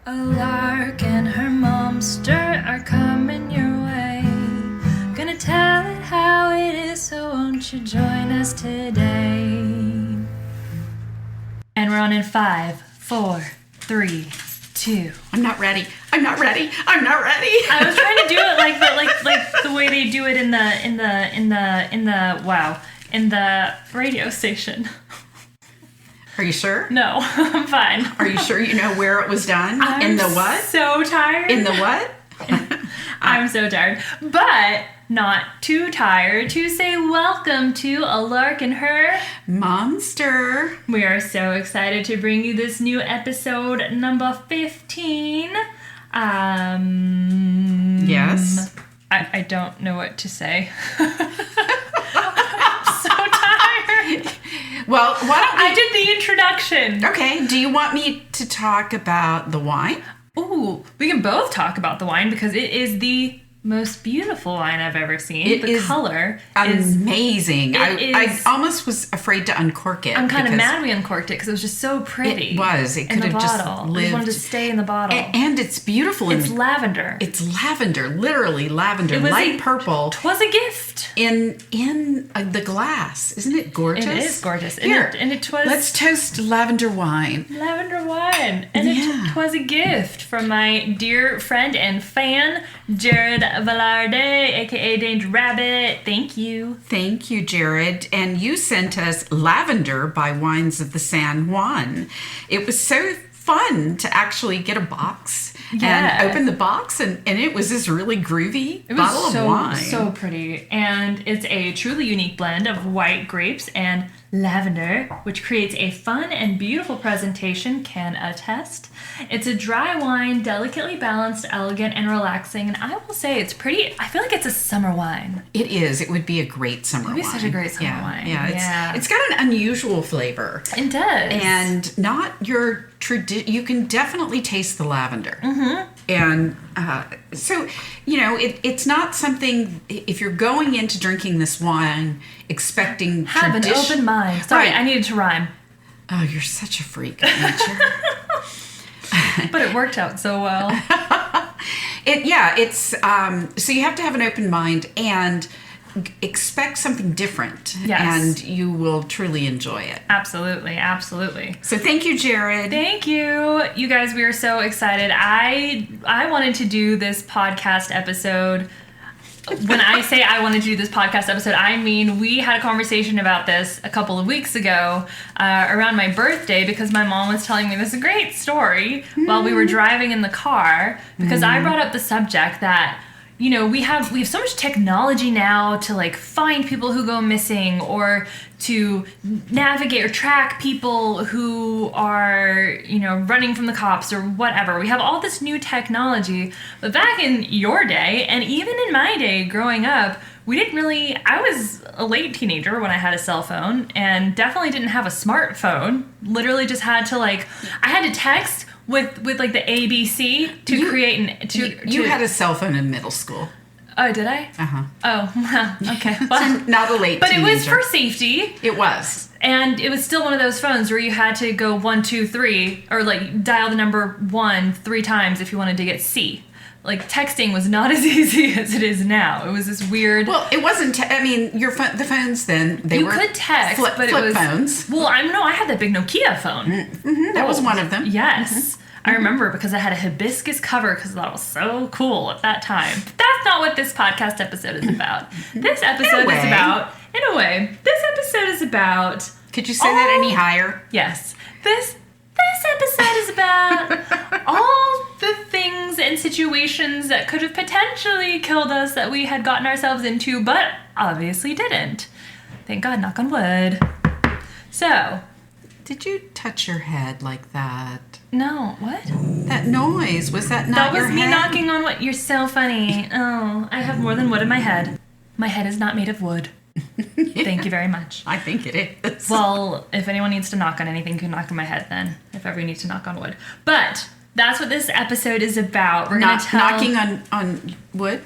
A lark and her momster are coming your way. Gonna tell it how it is, so won't you join us today? And we're on in 5, 4, 3, 2. I'm not ready. I was trying to do it like the way they do it in the radio station. Are you sure? No, I'm fine. Are you sure you know where it was done? I'm in the what? So tired. In the what? I'm so tired, but not too tired to say welcome to A Lark and Her Momster. We are so excited to bring you this new episode, number 15. Yes. I don't know what to say. I'm so tired. Well, why don't we... I did the introduction. Okay, do you want me to talk about the wine? Ooh, we can both talk about the wine because it is the most beautiful wine I've ever seen. The color is amazing. I almost was afraid to uncork it. I'm kind of mad we uncorked it because it was just so pretty. It was. It could have just lived. I just wanted to stay in the bottle. And it's beautiful. It's lavender. It's lavender, literally lavender, light purple. 'Twas a gift. In the glass. Isn't it gorgeous? It is gorgeous. Here, and it was... Let's toast lavender wine. Lavender wine. And it was a gift from my dear friend and fan, Jared Velarde, aka Danger Rabbit. Thank you. Thank you, Jared. And you sent us Lavender by Wines of the San Juan. It was so fun to actually get a box and open the box, and it was this really groovy bottle of wine. So pretty. And it's a truly unique blend of white grapes and lavender, which creates a fun and beautiful presentation, can attest. It's a dry wine, delicately balanced, elegant, and relaxing. And I will say it's pretty, I feel like it's a summer wine. It is. It would be a great summer wine. It would be such a great summer wine. Yeah. It's got an unusual flavor. It does. And not your you can definitely taste the lavender. Mm-hmm. And so, it's not something, if you're going into drinking this wine expecting have an open mind. Sorry, right. I needed to rhyme. Oh, you're such a freak of nature. But it worked out so well. It's so you have to have an open mind and expect something different. Yes. And you will truly enjoy it. Absolutely. So thank you, Jared. Thank you. You guys, we are so excited. I wanted to do this podcast episode. When I say I wanted to do this podcast episode, I mean we had a conversation about this a couple of weeks ago around my birthday because my mom was telling me this great story while we were driving in the car because I brought up the subject that we have so much technology now to find people who go missing or to navigate or track people who are, running from the cops or whatever. We have all this new technology. But back in your day, and even in my day growing up, I was a late teenager when I had a cell phone and definitely didn't have a smartphone. Literally just had to I had to text with the ABC to create You had a cell phone in middle school. Oh, did I? Uh-huh. Oh, okay. Well, so not a late but teenager. It was for safety. It was. And it was still one of those phones where you had to go 1, 2, 3, or dial the number 1 3 times if you wanted to get C. Texting was not as easy as it is now. It was this weird... Well, it wasn't... the phones then, you could text, but it was... phones. Well, I had that big Nokia phone. Mm-hmm, that was one of them. Yes. Mm-hmm. I remember because I had a hibiscus cover because that was so cool at that time. But that's not what this podcast episode is about. This episode is about... In a way. This episode is about... Could you say that any higher? Yes. This episode is about all the things and situations that could have potentially killed us that we had gotten ourselves into, but obviously didn't. Thank God, knock on wood. So... Did you touch your head like that? No, what? That noise, was that not your head? That was me knocking on wood. You're so funny. Oh, I have more than wood in my head. My head is not made of wood. Thank you very much. I think it is. Well, if anyone needs to knock on anything, you can knock on my head then, if ever you need to knock on wood. But that's what this episode is about. We're going to tell... Knocking on wood?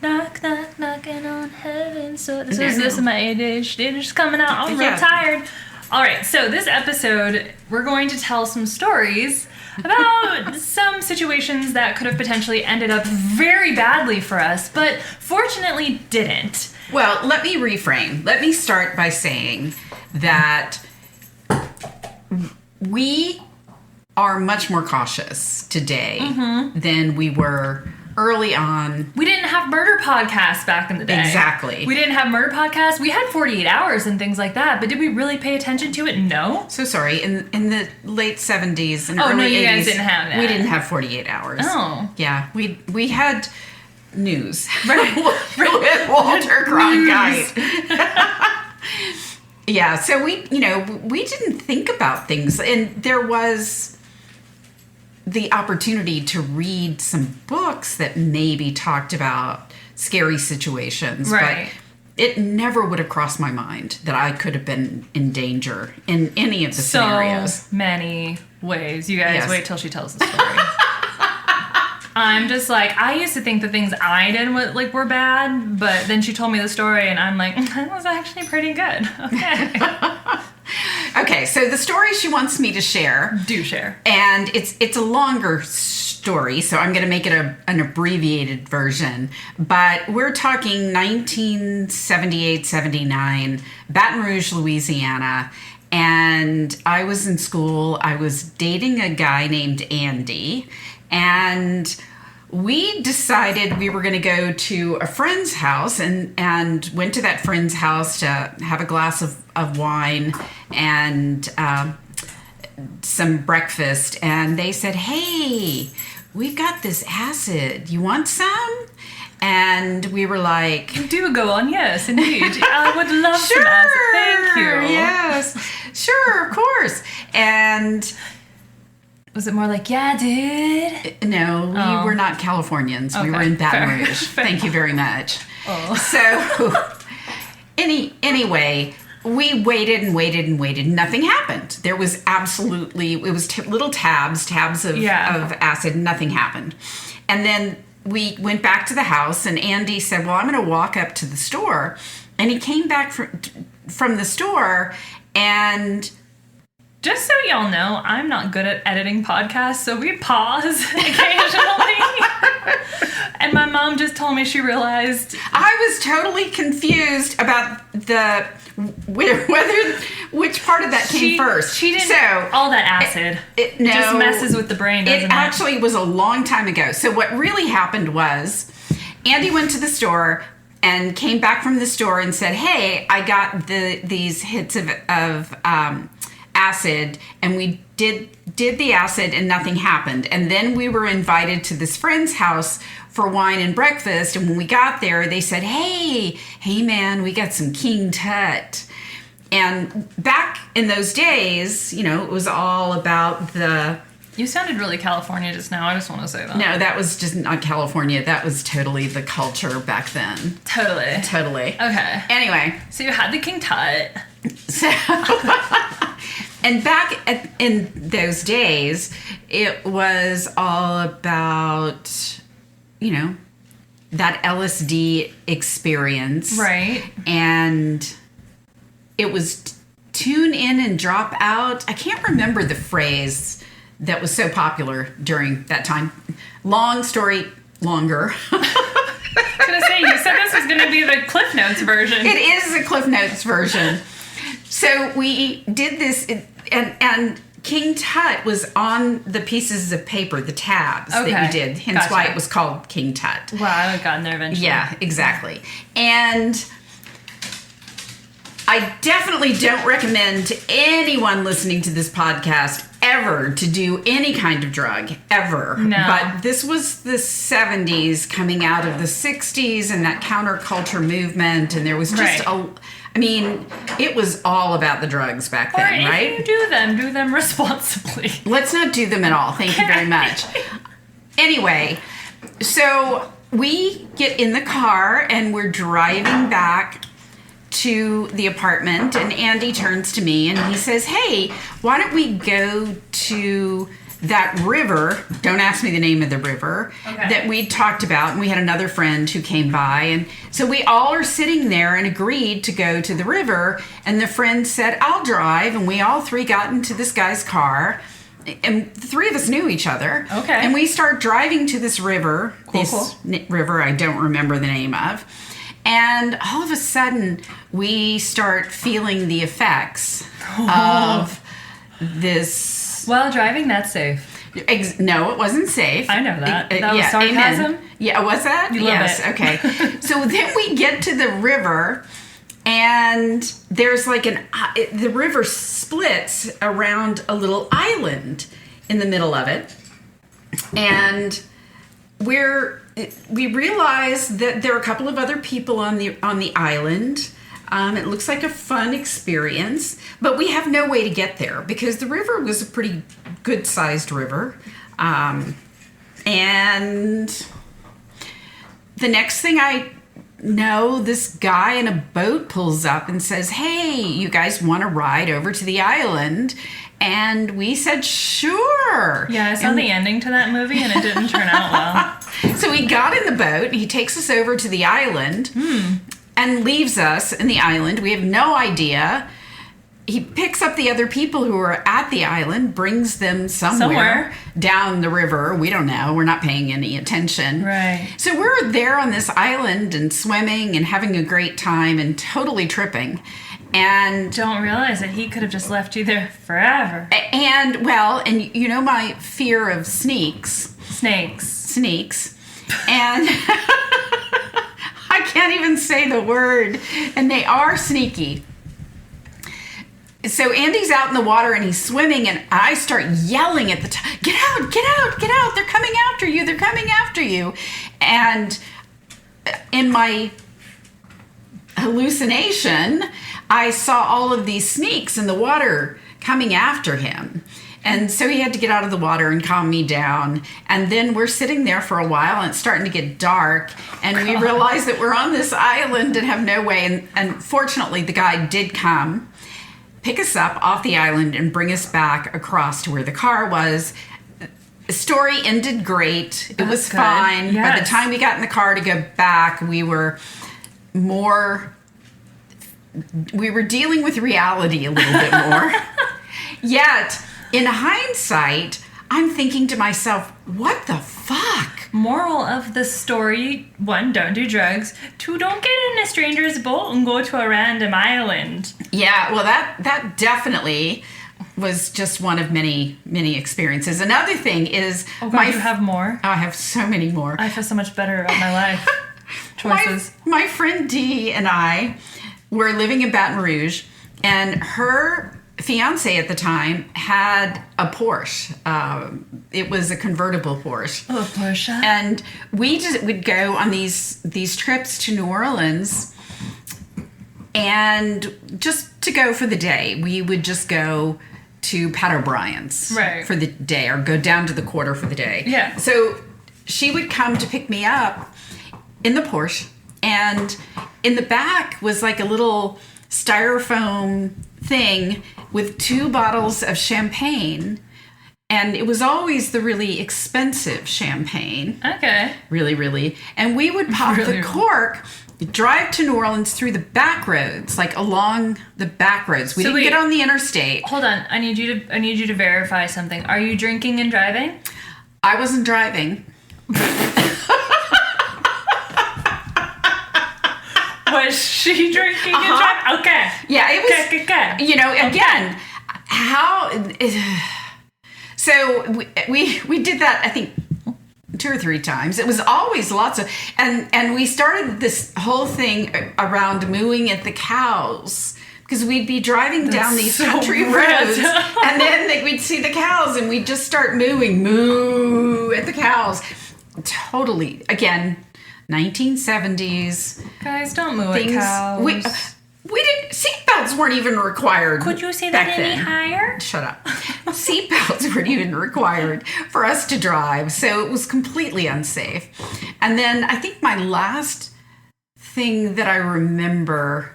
Knock, knock, knocking on heaven. So this is my Yiddish. Yiddish coming out. I'm real tired. All right, so this episode, we're going to tell some stories about some situations that could have potentially ended up very badly for us, but fortunately didn't. Well, let me reframe. Let me start by saying that we are much more cautious today than we were early on. We didn't have murder podcasts back in the day. Exactly. We didn't have murder podcasts. We had 48 Hours and things like that, but did we really pay attention to it? No. So sorry, in the late 70s and Oh, early no, 80s, you guys didn't have that. we didn't have 48 Hours. Oh. Yeah, we had news. Right. With Walter Cronkite. Yeah, so we didn't think about things, and there was the opportunity to read some books that maybe talked about scary situations, right. but it never would have crossed my mind that I could have been in danger in any of the scenarios. So many ways. You guys wait till she tells the story. I'm just like, I used to think the things I did were bad, but then she told me the story and I'm like, that was actually pretty good. Okay. Okay, so the story she wants me to share. Do share. And it's a longer story, so I'm going to make it an abbreviated version. But we're talking 1978-79, Baton Rouge, Louisiana. And I was in school. I was dating a guy named Andy. And we decided we were going to go to a friend's house and went to that friend's house to have a glass of wine and some breakfast. And they said, hey, we've got this acid. You want some? And we were like... Do go on, yes, indeed. I would love some acid. Thank you. Yes, sure, of course. And... Was it more like, yeah, dude? No, we were not Californians. Okay, we were in Baton Rouge. Thank you very much. Oh. So, anyway, we waited and waited and waited. Nothing happened. There was absolutely, it was little tabs of acid. Nothing happened. And then we went back to the house and Andy said, well, I'm going to walk up to the store. And he came back from the store and... Just so y'all know, I'm not good at editing podcasts, so we pause occasionally. And my mom just told me she realized... I was totally confused about which part of that came first. She didn't... So, all that acid. It just messes with the brain, doesn't it? It actually was a long time ago. So what really happened was, Andy went to the store and came back from the store and said, hey, I got these hits of acid, and we did the acid and nothing happened. And then we were invited to this friend's house for wine and breakfast, and when we got there they said, hey man, we got some King Tut. And back in those days, it was all about the... You sounded really California just now. I just want to say that. No, that was just not California. That was totally the culture back then. Totally. Okay. Anyway. So you had the King Tut. So... And back in those days, it was all about, that LSD experience. Right. And it was tune in and drop out. I can't remember the phrase that was so popular during that time. Long story longer. I was going to say, you said this was going to be the Cliff Notes version. It is the Cliff Notes version. So we did this, and King Tut was on the pieces of paper, the tabs that we did, hence why it was called King Tut. Wow, I would have gotten there eventually. Yeah, exactly. And I definitely don't recommend to anyone listening to this podcast ever to do any kind of drug, ever. No. But this was the 70s coming out of the 60s and that counterculture movement, and there was just it was all about the drugs back then, right? If you do them responsibly. Let's not do them at all. Thank you very much. Anyway, so we get in the car and we're driving back to the apartment, and Andy turns to me and he says, hey, why don't we go to that river, don't ask me the name of the river, that we talked about, and we had another friend who came by, and so we all are sitting there and agreed to go to the river, and the friend said, I'll drive, and we all three got into this guy's car, and the three of us knew each other. Okay. And we start driving to this river. River I don't remember the name of. And all of a sudden, we start feeling the effects of this. Well, driving, that's safe. No, it wasn't safe. I know that. That was sarcasm? Amen. Yeah, was that? You love it. Okay. So then we get to the river, and there's like the river splits around a little island in the middle of it. And we realize that there are a couple of other people on the island. It looks like a fun experience, but we have no way to get there because the river was a pretty good-sized river. And the next thing I know, this guy in a boat pulls up and says, "Hey, you guys want to ride over to the island?" And we said, "Sure." Yeah, I saw the ending to that movie and it didn't turn out well. So we got in the boat. He takes us over to the island and leaves us in the island. We have no idea. He picks up the other people who are at the island, brings them somewhere down the river. We don't know. We're not paying any attention. Right. So we're there on this island and swimming and having a great time and totally tripping. And don't realize that he could have just left you there forever. And you know my fear of snakes. And I can't even say the word. And they are sneaky. So Andy's out in the water and he's swimming, and I start yelling at the top, "Get out, get out, get out. They're coming after you. They're coming after you." And in my hallucination, I saw all of these snakes in the water coming after him. And so he had to get out of the water and calm me down. And then we're sitting there for a while, and it's starting to get dark. And we realize that we're on this island and have no way. And fortunately, the guy did come, pick us up off the island, and bring us back across to where the car was. The story ended great. It was fine. Yes. By the time we got in the car to go back, we were dealing with reality a little bit more. Yet, in hindsight, I'm thinking to myself, what the fuck? Moral of the story: 1, don't do drugs. 2, don't get in a stranger's boat and go to a random island. Yeah, well, that definitely was just one of many, many experiences. Another thing is... Oh, God, you have more? I have so many more. I feel so much better about my life choices. My friend Dee and I were living in Baton Rouge, and her fiance at the time had a Porsche. It was a convertible Porsche. Oh, a Porsche. And we'd go on these trips to New Orleans, and just to go for the day, we would just go to Pat O'Brien's for the day, or go down to the Quarter for the day. Yeah. So she would come to pick me up in the Porsche, and in the back was like a little styrofoam thing with 2 bottles of champagne, and it was always the really expensive champagne. Okay. Really, really. And we would pop the cork, drive to New Orleans through the back roads, like along the back roads. We didn't get on the interstate. Hold on. I need you to verify something. Are you drinking and driving? I wasn't driving. Was she drinking and driving? Okay. Yeah, it was. Okay. You know, again, how? So we did that, I think, 2 or 3 times. It was always lots of, and we started this whole thing around mooing at the cows, because we'd be driving down these country roads, and then we'd see the cows, and we'd just start moo at the cows. Totally, again, 1970s. Guys, don't moo at cows. We didn't. Seatbelts weren't even required. Could you say that any higher? Shut up. Seatbelts weren't even required for us to drive, so it was completely unsafe. And then I think my last thing that I remember,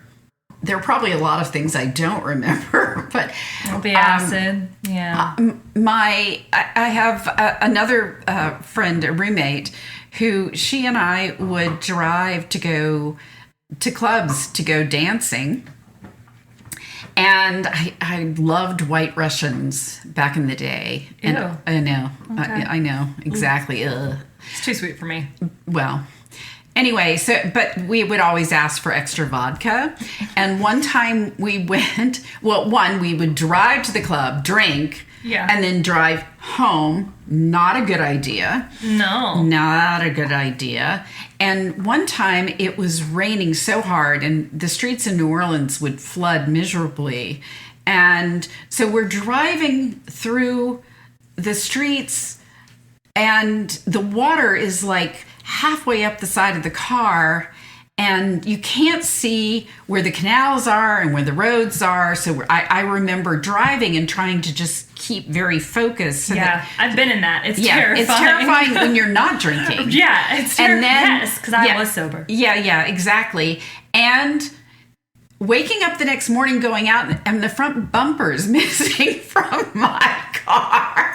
there are probably a lot of things I don't remember, but it'll be acid. Yeah. I have another friend, a roommate, who she and I would drive to go to clubs to go dancing. And I loved White Russians back in the day. Ew. And I know. Okay. I know. Exactly. Ugh. It's too sweet for me. Well, anyway, but we would always ask for extra vodka. And one time we went, we would drive to the club, drink, and then drive home. Not a good idea. No. Not a good idea. And one time it was raining so hard and the streets in New Orleans would flood miserably. And so we're driving through the streets and the water is like halfway up the side of the car and you can't see where the canals are and where the roads are. So I remember driving and trying to just keep very focused. So I've been in that. It's terrifying. It's terrifying when you're not drinking. It's terrifying. Yes, because I was sober. Yeah, exactly. And waking up the next morning going out and the front bumper's missing from my car.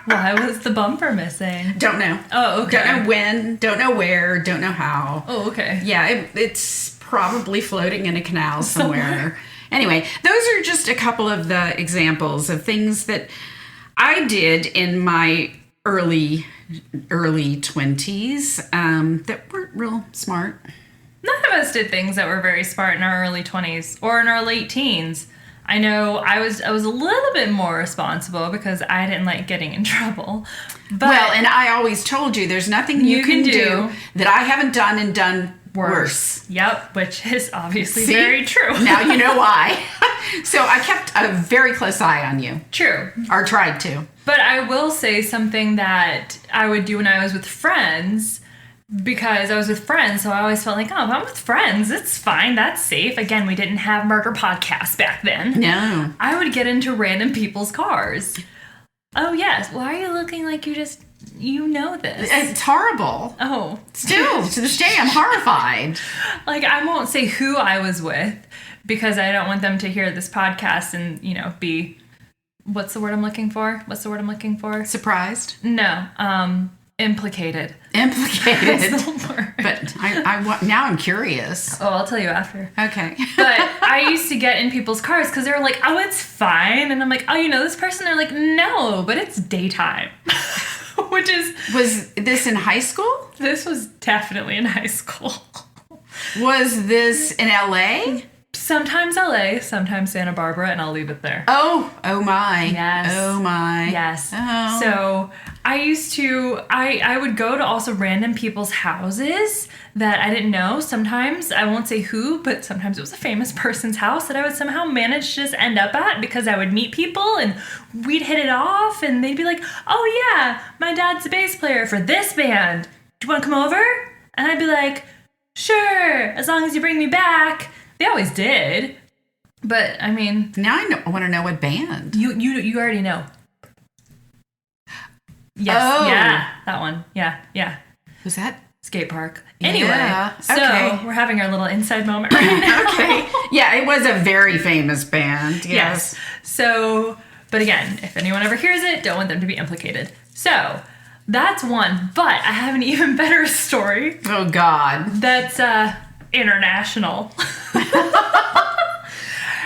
Why was the bumper missing? Don't know. Oh, okay. Don't know when, don't know where, don't know how. Oh, okay. Yeah, it's probably floating in a canal somewhere. Anyway, those are just a couple of the examples of things that I did in my early 20s that weren't real smart. None of us did things that were very smart in our early 20s or in our late teens. I know I was a little bit more responsible because I didn't like getting in trouble. But and I always told you there's nothing you can do that I haven't done and done worse. Yep, which is obviously very true. Now you know why. So I kept a very close eye on you. True. Or tried to. But I will say something that I would do when I was with friends. Because I was with friends, so I always felt like, if I'm with friends, it's fine, that's safe. Again, we didn't have murder podcasts back then. No. I would get into random people's cars. Oh, yes. Why are you looking like you know this? It's horrible. Oh. Still, to this day, I'm horrified. Like, I won't say who I was with, because I don't want them to hear this podcast and, be, what's the word I'm looking for? Surprised? No, implicated. Implicated. That's the word. But now I'm curious. Oh, I'll tell you after. Okay. But I used to get in people's cars because they were like, oh, it's fine. And I'm like, oh, you know this person? They're like, no, but it's daytime. Was this in high school? This was definitely in high school. Was this in LA? Sometimes LA, sometimes Santa Barbara, and I'll leave it there. Oh my. Yes. Oh my. Yes. Oh. So I would go to also random people's houses that I didn't know. Sometimes, I won't say who, but sometimes it was a famous person's house that I would somehow manage to just end up at because I would meet people and we'd hit it off and they'd be like, oh yeah, my dad's a bass player for this band. Do you want to come over? And I'd be like, sure, as long as you bring me back. They always did, but I mean... Now I want to know what band. You already know. Yes, yeah, that one. Yeah. Who's that? Skate park. Anyway, yeah. So okay. We're having our little inside moment right now. Okay. Yeah, it was a very famous band. Yes. So, but again, if anyone ever hears it, don't want them to be implicated. So, that's one, but I have an even better story. Oh, God. That's, international.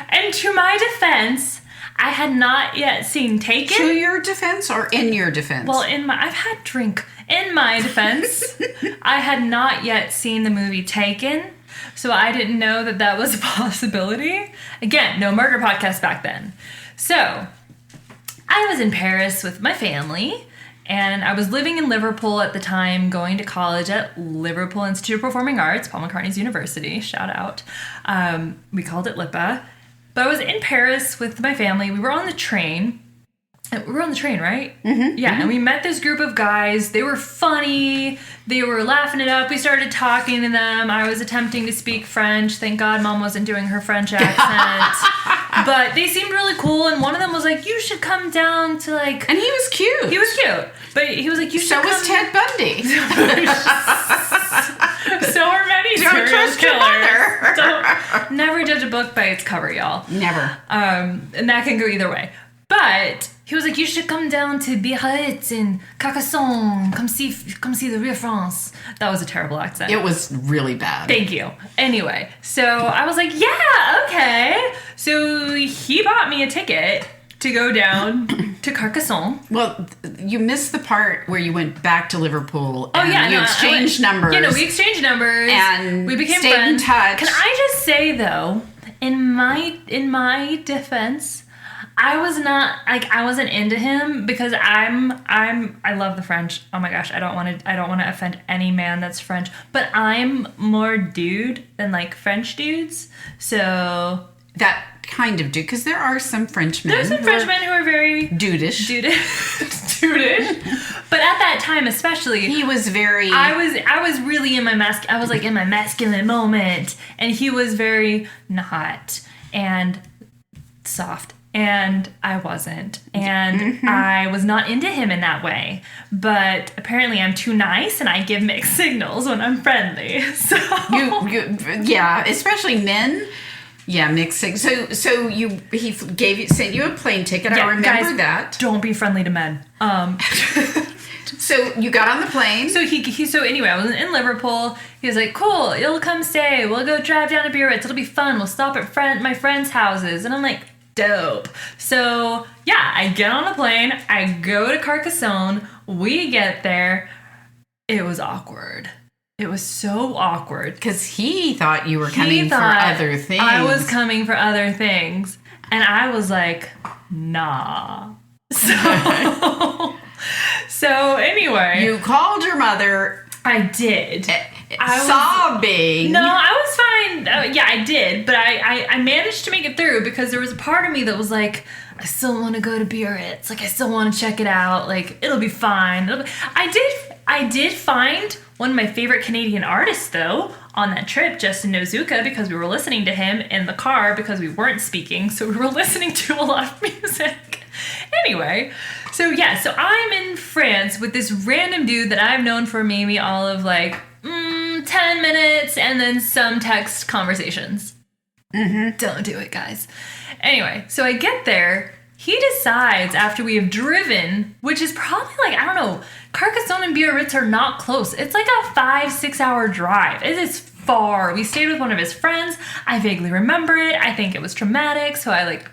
And to my defense, I had not yet seen Taken. To your defense or in your defense? Well, I've had drink. In my defense, I had not yet seen the movie Taken, so I didn't know that was a possibility. Again, no murder podcast back then. So, I was in Paris with my family. And I was living in Liverpool at the time, going to college at Liverpool Institute of Performing Arts, Paul McCartney's university, shout out. We called it LIPA. But I was in Paris with my family. We were on the train. We were on the train, right? Mm-hmm. Yeah, mm-hmm. And we met this group of guys. They were funny. They were laughing it up. We started talking to them. I was attempting to speak French. Thank God Mom wasn't doing her French accent. But they seemed really cool. And one of them was like, you should come down to like... And he was cute. He was cute. But he was like, you should come... So was Ted Bundy. So are many Don't trust your mother. Never judge a book by its cover, y'all. Never. And that can go either way. But he was like, you should come down to Biarritz and Carcassonne. Come see the real France. That was a terrible accent. It was really bad. Thank you. Anyway, so I was like, yeah, okay. So he bought me a ticket to go down to Carcassonne. Well, you missed the part where you went back to Liverpool and you exchanged numbers. Yeah, no, we exchanged numbers. And we became stayed friends. in touch. Can I just say, though, in my defense, I wasn't into him because I love the French. Oh my gosh, I don't want to offend any man that's French, but I'm more dude than like French dudes. So that kind of dude, because there are some Frenchmen. There's some Frenchmen who are very dudish. But at that time, especially, he was very. I was really in my I was like in my masculine moment, and he was very not and soft. And I wasn't. And I was not into him in that way. But apparently I'm too nice and I give mixed signals when I'm friendly. So yeah, especially men. Yeah, mixed signals. So he sent you a plane ticket. Yeah, I remember guys, that. Don't be friendly to men. So you got on the plane. So anyway, I was in Liverpool. He was like, cool, you'll come stay. We'll go drive down to Biarritz. It'll be fun. We'll stop at my friends' houses. And I'm like, dope. So yeah, I get on the plane, I go to Carcassonne, we get there. It was awkward. It was so awkward. Because he thought you were coming for other things. I was coming for other things. And I was like, nah. So anyway. You called your mother. I did. Sobbing. No, I was fine. Yeah, I did. But I managed to make it through because there was a part of me that was like, I still want to go to Biarritz. Like, I still want to check it out. Like, it'll be fine. I did find one of my favorite Canadian artists, though, on that trip, Justin Nozuka, because we were listening to him in the car because we weren't speaking. So we were listening to a lot of music. Anyway, so I'm in France with this random dude that I've known for maybe all of like 10 minutes and then some text conversations. Don't do it, guys. Anyway, so I get there. He decides after we have driven, which is probably like, I don't know, Carcassonne and Biarritz are not close. It's like a 5-6 hour drive. It is far. We stayed with one of his friends. I vaguely remember it. I think it was traumatic, so I like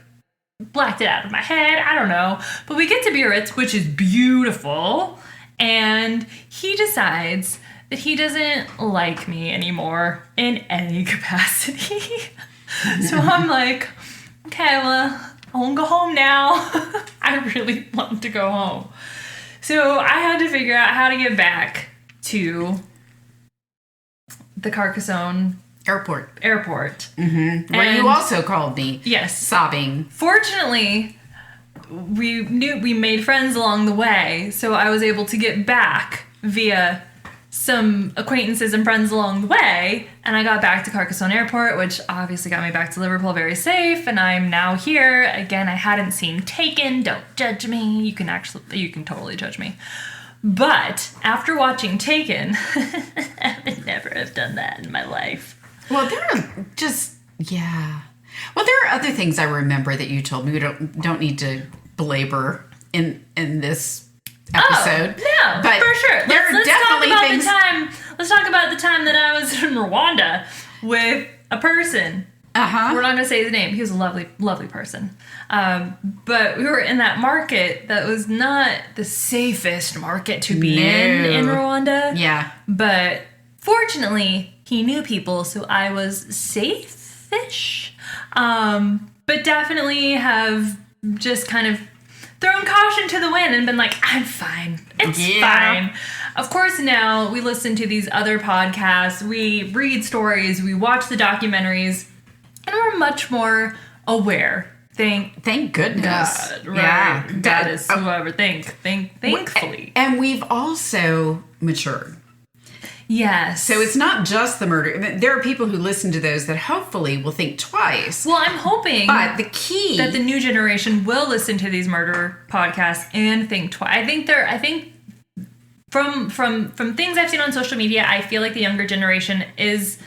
blacked it out of my head. I don't know. But we get to Biarritz, which is beautiful, and he decides that he doesn't like me anymore in any capacity. So I'm like, okay, well, I won't go home now. I really want to go home. So I had to figure out how to get back to the Carcassonne Airport. Where you also called me. Yes. Sobbing. Fortunately, we made friends along the way, so I was able to get back via some acquaintances and friends along the way, and I got back to Carcassonne Airport, which obviously got me back to Liverpool very safe, and I'm now here. Again, I hadn't seen Taken. Don't judge me. You can totally judge me. But after watching Taken, I would never have done that in my life. Well, there are just, yeah. Well, there are other things I remember that you told me. We don't need to belabor in this episode. Oh, no, but for sure. Let's talk about things. Let's talk about the time that I was in Rwanda with a person. We're not going to say his name. He was a lovely, lovely person. But we were in that market that was not the safest market to be in Rwanda. Yeah. But fortunately, he knew people, so I was safe-ish. But definitely have just kind of thrown caution to the wind and been like, I'm fine. It's fine. Of course, now we listen to these other podcasts, we read stories, we watch the documentaries, and we're much more aware. Thank goodness. God, right? Yeah. God is whoever thankfully. And we've also matured. Yes. So it's not just the murder. There are people who listen to those that hopefully will think twice. Well, I'm hoping but the key that the new generation will listen to these murder podcasts and think twice. I think from things I've seen on social media, I feel like the younger generation is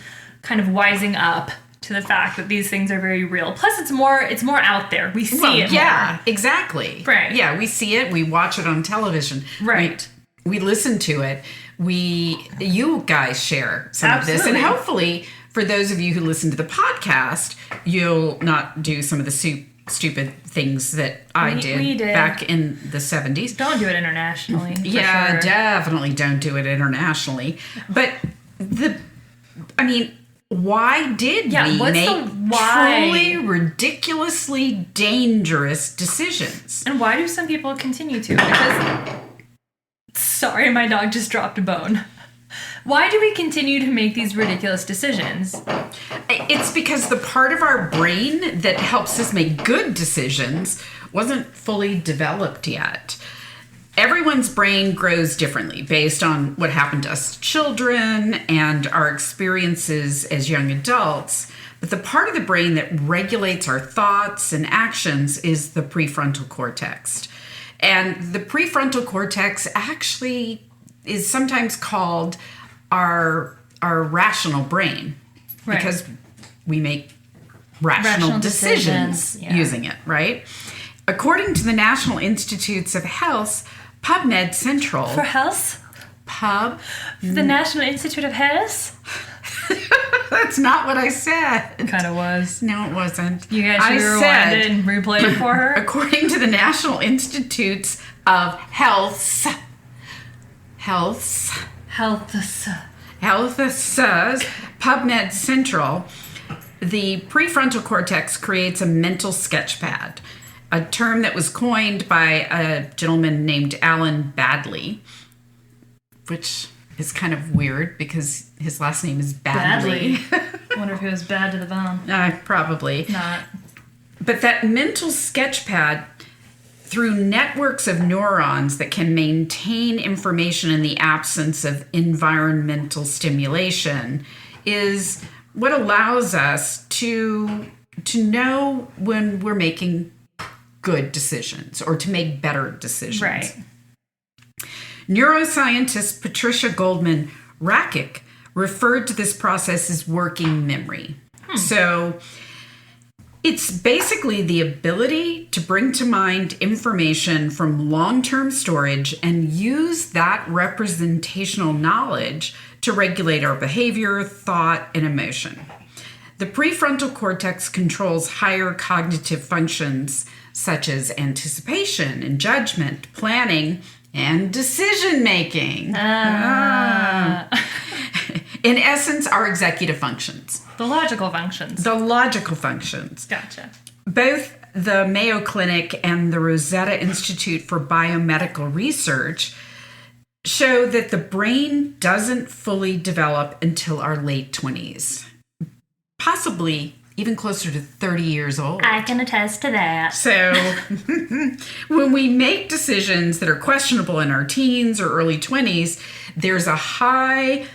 kind of wising up to the fact that these things are very real. Plus, it's more out there. We see it Yeah, more. exactly. Right. Yeah, we see it. We watch it on television. Right. We listen to it. You guys share some of this. And hopefully, for those of you who listen to the podcast, you'll not do some of the stupid things that I did back in the 70s. Don't do it internationally. Yeah, definitely don't do it internationally. But why did we make truly ridiculously dangerous decisions? And why do some people continue to? Because, sorry, my dog just dropped a bone. Why do we continue to make these ridiculous decisions? It's because the part of our brain that helps us make good decisions wasn't fully developed yet. Everyone's brain grows differently based on what happened to us as children and our experiences as young adults. But the part of the brain that regulates our thoughts and actions is the prefrontal cortex. And the prefrontal cortex actually is sometimes called our rational brain, right? Because we make rational decisions using it, right? According to the National Institutes of Health, PubMed Central. For health? The National Institute of Health? That's not what I said. It kind of was. No, it wasn't. You guys should rewind it and replay it for her? According to the National Institutes of Health, PubMed Central, the prefrontal cortex creates a mental sketchpad, a term that was coined by a gentleman named Alan Badley, which is kind of weird because his last name is Badley. I wonder if he was bad to the bone. Probably not. But that mental sketchpad, through networks of neurons that can maintain information in the absence of environmental stimulation, is what allows us to know when we're making good decisions or to make better decisions. Right. Neuroscientist Patricia Goldman Rakic referred to this process as working memory. So it's basically the ability to bring to mind information from long-term storage and use that representational knowledge to regulate our behavior, thought, and emotion. The prefrontal cortex controls higher cognitive functions such as anticipation and judgment, planning, and decision-making. In essence, our executive functions. The logical functions. Gotcha. Both the Mayo Clinic and the Rosetta Institute for Biomedical Research show that the brain doesn't fully develop until our late 20s, possibly even closer to 30 years old. I can attest to that. So when we make decisions that are questionable in our teens or early 20s, there's a high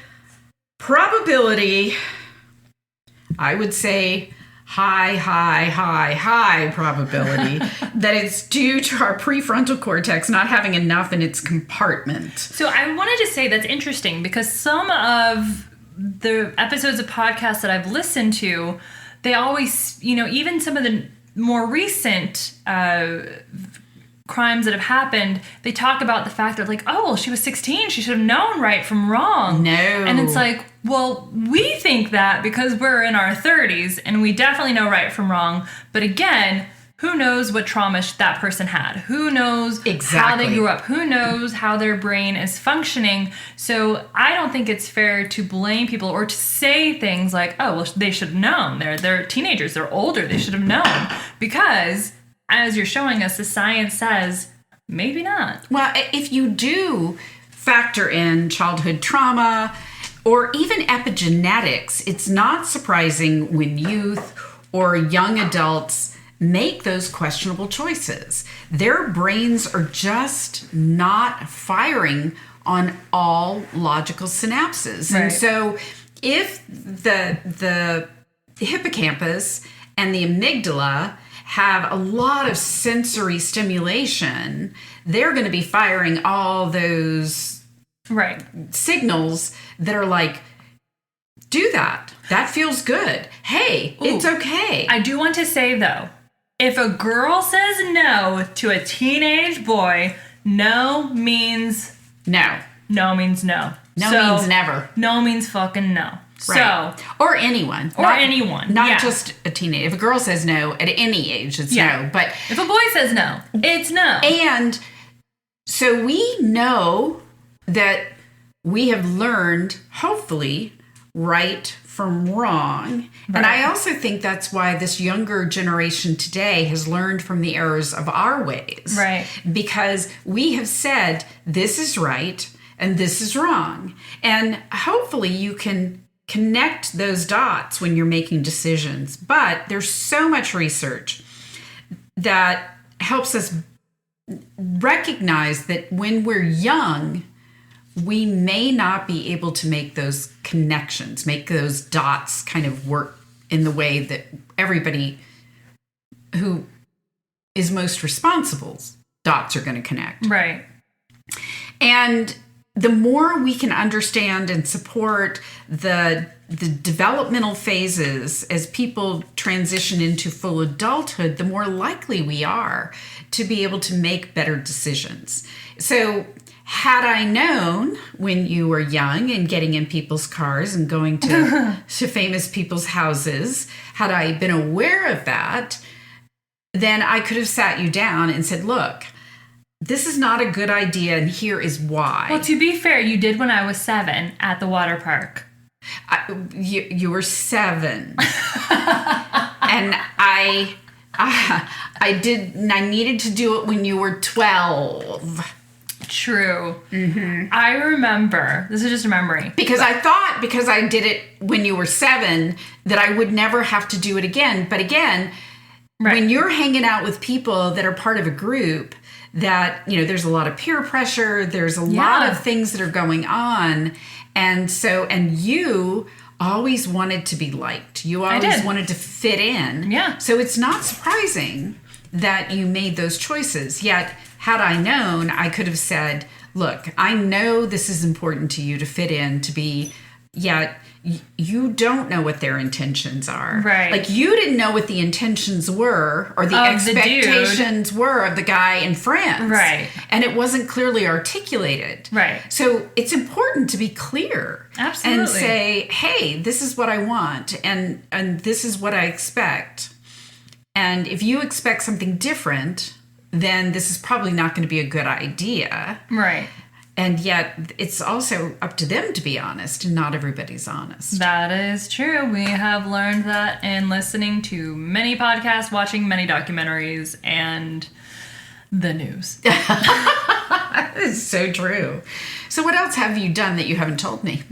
probability, I would say high probability that it's due to our prefrontal cortex not having enough in its compartment. So I wanted to say that's interesting because some of the episodes of podcasts that I've listened to, they always, even some of the more recent crimes that have happened, they talk about the fact that she was 16, she should have known right from wrong. No. And it's well, we think that because we're in our 30s and we definitely know right from wrong. But again, who knows what trauma that person had? Who knows how they grew up? Who knows how their brain is functioning? So I don't think it's fair to blame people or to say things like, oh, well, they should have known. They're teenagers. They're older. They should have known. Because as you're showing us, the science says maybe not. Well, if you do factor in childhood trauma or even epigenetics, it's not surprising when youth or young adults make those questionable choices. Their brains are just not firing on all logical synapses. Right. And so if the hippocampus and the amygdala have a lot of sensory stimulation, they're going to be firing all those signals that are do that. That feels good. Hey, it's okay. I do want to say, though, if a girl says no to a teenage boy, no means no. No means no. No means never. No means fucking no. Right. So, or anyone. Anyone. Not just a teenager. If a girl says no at any age, it's no. But if a boy says no, it's no. And so we know that we have learned, hopefully, right from wrong. Right. And I also think that's why this younger generation today has learned from the errors of our ways. Right. Because we have said, this is right and this is wrong. And hopefully you can connect those dots when you're making decisions. But there's so much research that helps us recognize that when we're young, we may not be able to make those connections, make those dots kind of work in the way that everybody who is most responsible, dots are going to connect. Right. And the more we can understand and support the developmental phases as people transition into full adulthood, the more likely we are to be able to make better decisions. So had I known when you were young and getting in people's cars and going to famous people's houses, had I been aware of that, then I could have sat you down and said, look, this is not a good idea, and here is why. Well, to be fair, you did when I was 7 at the water park. You were 7. And I needed to do it when you were 12. True. Mm-hmm. I remember. This is just a memory. Because I thought because I did it when you were 7 that I would never have to do it again. But again, when you're hanging out with people that are part of a group that, there's a lot of peer pressure, there's a lot of things that are going on. And you always wanted to be liked. You always wanted to fit in. Yeah. So it's not surprising that you made those choices. Yet, had I known, I could have said, look, I know this is important to you to fit in, to be, yet you don't know what their intentions are. Right. Like you didn't know what the intentions were or the expectations were of the guy in France. Right. And it wasn't clearly articulated. Right. So it's important to be clear. Absolutely. And say, hey, this is what I want and this is what I expect. And if you expect something different, then this is probably not going to be a good idea. Right. And yet, it's also up to them to be honest, and not everybody's honest. That is true. We have learned that in listening to many podcasts, watching many documentaries, and the news. It's so true. So what else have you done that you haven't told me?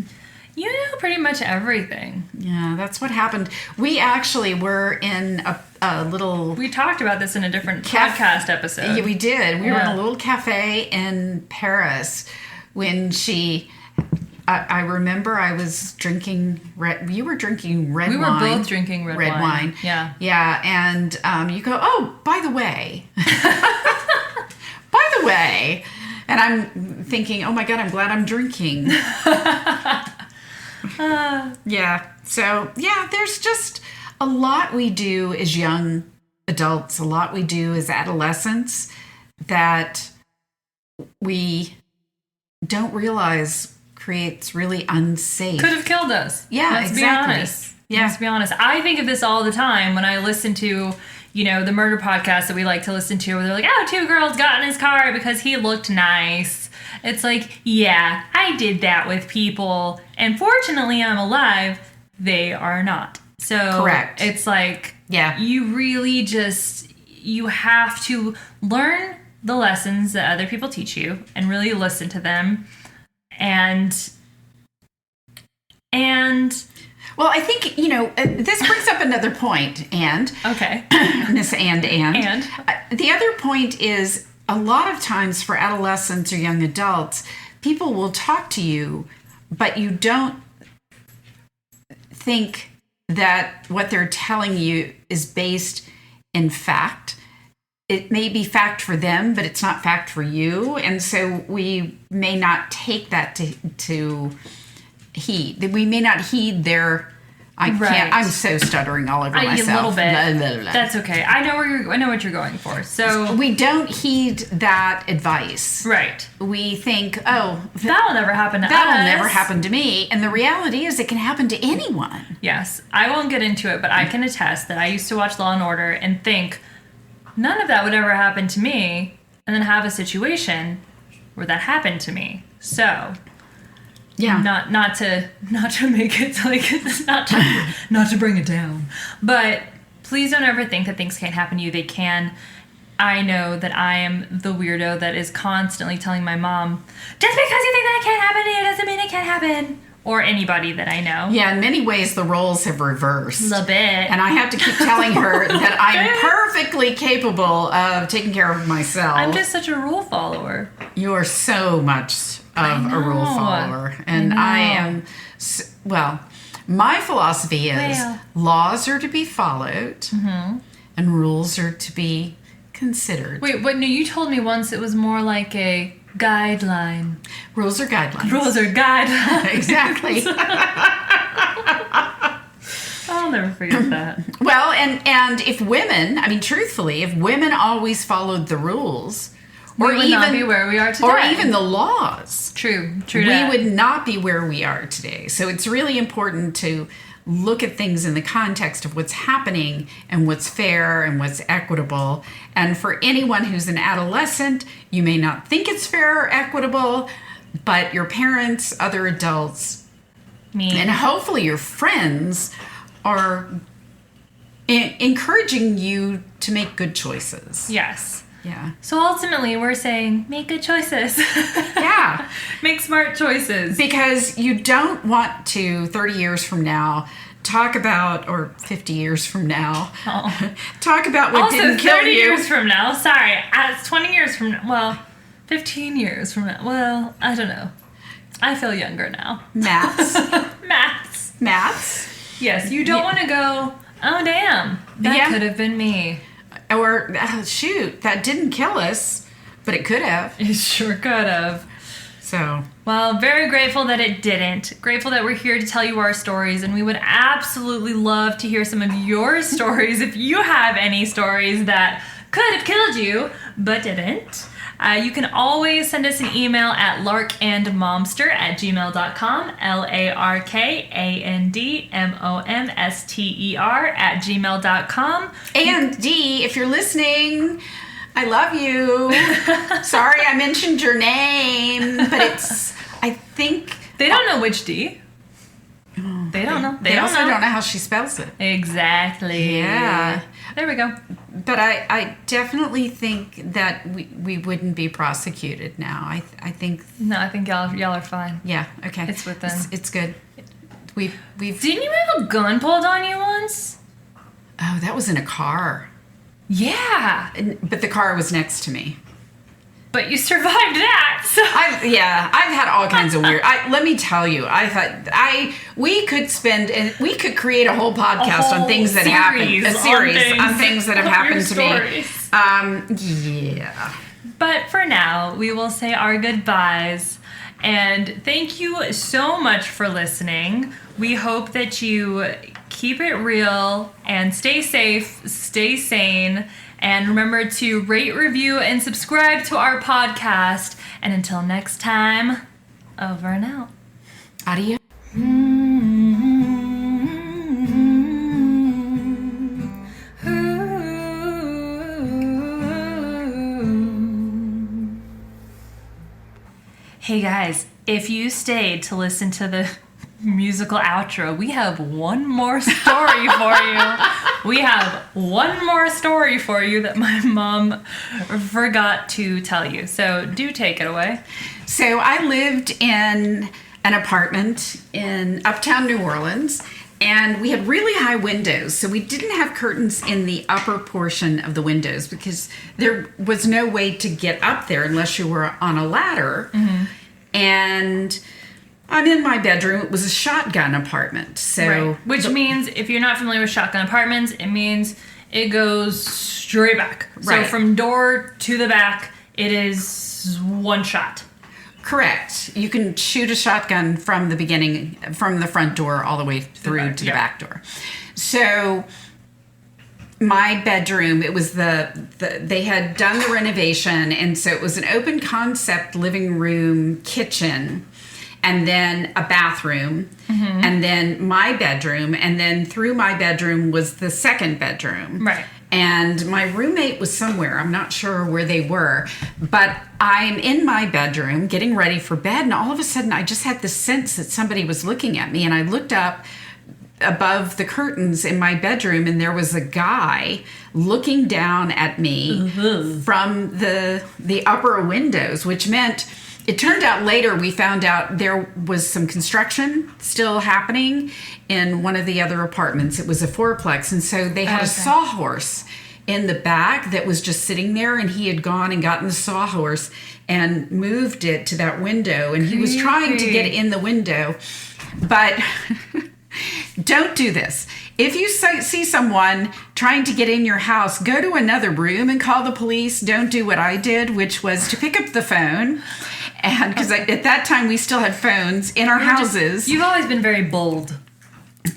Pretty much everything. Yeah, that's what happened. We actually were in a little... We talked about this in a different podcast episode. Yeah, we did. We were in a little cafe in Paris when she... I remember I was drinking you were drinking red wine. We were both drinking red wine. Yeah. Yeah, and you go, oh, by the way. By the way. And I'm thinking, oh my God, I'm glad I'm drinking. Yeah. So, there's just a lot we do as young adults, a lot we do as adolescents that we don't realize creates really unsafe. Could have killed us. Yeah, Let's exactly. be honest. Yeah. Let's be honest. I think of this all the time when I listen to, the murder podcast that we like to listen to, where they're like, oh, 2 girls got in his car because he looked nice. It's like, yeah, I did that with people, and fortunately I'm alive. They are not. So correct. It's like, you really you have to learn the lessons that other people teach you and really listen to them. And well, I think, this brings up another point, okay. Miss and. The other point is, a lot of times for adolescents or young adults, people will talk to you, but you don't think that what they're telling you is based in fact. It may be fact for them, but it's not fact for you. And so we may not take that to heed. We may not heed their I can't. I'm so stuttering all over myself. A little bit. Blah, blah, blah. That's okay. I know what you're going for. So we don't heed that advice. Right. We think, oh, that'll never happen to us. That'll never happen to me. And the reality is, it can happen to anyone. Yes, I won't get into it, but I can attest that I used to watch Law and Order and think none of that would ever happen to me, and then have a situation where that happened to me. So. Yeah. Not to make it like not to bring it down. But please don't ever think that things can't happen to you. They can. I know that I am the weirdo that is constantly telling my mom, just because you think that can't happen to you doesn't mean it can't happen. Or anybody that I know. Yeah, in many ways the roles have reversed. A little bit. And I have to keep telling her that I'm perfectly capable of taking care of myself. I'm just such a rule follower. You are so much of a rule follower. And I am, well, my philosophy is laws are to be followed and rules are to be considered. Wait, what? No, you told me once it was more like a guideline. Rules are guidelines. Rules are guidelines. Exactly. I'll never forget that. Well, and if women, I mean, truthfully, if women always followed the rules, we would not be where we are today. Or even the laws. True. We would not be where we are today. So it's really important to look at things in the context of what's happening and what's fair and what's equitable. And for anyone who's an adolescent, you may not think it's fair or equitable, but your parents, other adults, and hopefully your friends are encouraging you to make good choices. Yes. Yeah. So ultimately, we're saying make good choices. Yeah. Make smart choices. Because you don't want to, 30 years from now, talk about, or 50 years from now, talk about what also, didn't kill you. 30 years from now, sorry, 20 years from now, well, 15 years from now, well, I don't know. I feel younger now. Maths. Maths. Yes, you don't want to go, oh, damn, that could have been me. Or, shoot, that didn't kill us, but it could have. It sure could have. So. Well, very grateful that it didn't. Grateful that we're here to tell you our stories, and we would absolutely love to hear some of your stories if you have any stories that could have killed you, but didn't. You can always send us an email at larkandmomster@gmail.com, LARKANDMOMSTER@gmail.com. And D, if you're listening, I love you. Sorry I mentioned your name, but I think... They don't know which D. They don't know. They also don't know how she spells it. Exactly. Yeah. There we go. But I definitely think that we wouldn't be prosecuted now. I think... No, I think y'all are fine. Yeah, okay. It's with them. It's good. We've... Didn't you have a gun pulled on you once? Oh, that was in a car. Yeah. But the car was next to me. But you survived that. So. I've had all kinds of weird. Let me tell you, I thought we could create a whole podcast on things that happen. A series on things that have happened to me. Yeah. But for now, we will say our goodbyes. And thank you so much for listening. We hope that you keep it real and stay safe, stay sane. And remember to rate, review, and subscribe to our podcast. And until next time, over and out. Adios. Hey guys, if you stayed to listen to the musical outro, we have one more story for you. We have one more story for you that my mom forgot to tell you. So do take it away. So I lived in an apartment in uptown New Orleans, and we had really high windows. So we didn't have curtains in the upper portion of the windows because there was no way to get up there unless you were on a ladder. Mm-hmm. And I'm in my bedroom. It was a shotgun apartment. So, right. Which means, if you're not familiar with shotgun apartments, it means it goes straight back. Right. So from door to the back, it is one shot. Correct. You can shoot a shotgun from the beginning, from the front door all the way through to the back door. So my bedroom, it was they had done the renovation, and so it was an open concept living room, kitchen, and then a bathroom, and then my bedroom, and then through my bedroom was the second bedroom. Right. And my roommate was somewhere. I'm not sure where they were. But I'm in my bedroom getting ready for bed, and all of a sudden I just had this sense that somebody was looking at me. And I looked up above the curtains in my bedroom, and there was a guy looking down at me from the upper windows, which meant... It turned out later we found out there was some construction still happening in one of the other apartments. It was a fourplex, and so they had a sawhorse in the back that was just sitting there, and he had gone and gotten the sawhorse and moved it to that window, and he was trying to get in the window. But don't do this. If you see someone trying to get in your house, go to another room and call the police. Don't do what I did, which was to pick up the phone. And because at that time we still had phones in our houses. You've always been very bold.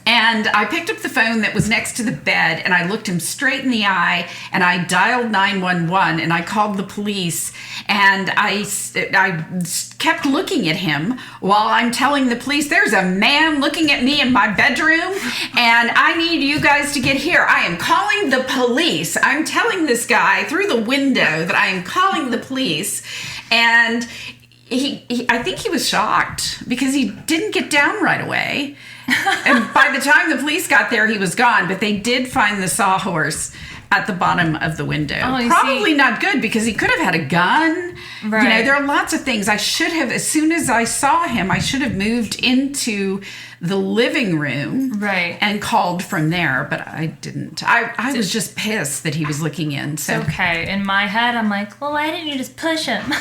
And I picked up the phone that was next to the bed, and I looked him straight in the eye, and I dialed 911, and I called the police, and I kept looking at him while I'm telling the police, there's a man looking at me in my bedroom, and I need you guys to get here. I am calling the police. I'm telling this guy through the window that I am calling the police, and I think he was shocked because he didn't get down right away. And by the time the police got there, he was gone. But they did find the sawhorse at the bottom of the window. Oh, probably not good because he could have had a gun. Right. You know, there are lots of things. I should have, as soon as I saw him, I should have moved into the living room and called from there. But I didn't. I was just pissed that he was looking in. So okay. In my head, I'm like, well, why didn't you just push him?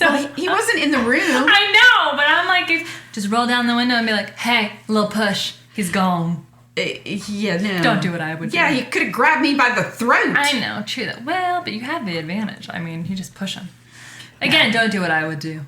Well, he wasn't in the room. I know, but I'm like, just roll down the window and be like, hey, a little push. He's gone. No. Don't do what I would do. Yeah, he could have grabbed me by the throat. I know, true that. Well, but you have the advantage. I mean, you just push him. Again, don't do what I would do.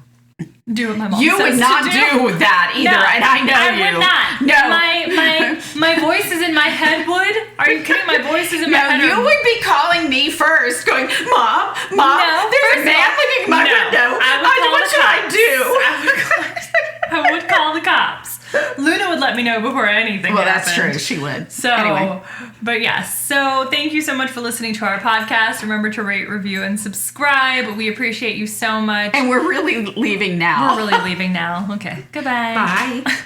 Do what my mom You says would not to do that either, no, and I know you. I would not. No. My voices in my head would. Are you kidding? My voices in my head. No, you would be calling me first, going, Mom, there's a man looking at my window. What should I do? I would call the cops. Luna would let me know before anything happened. Well, that's true. She would. So, anyway. But yes. So thank you so much for listening to our podcast. Remember to rate, review, and subscribe. We appreciate you so much. And we're really leaving now. We're really leaving now. Okay. Goodbye. Bye.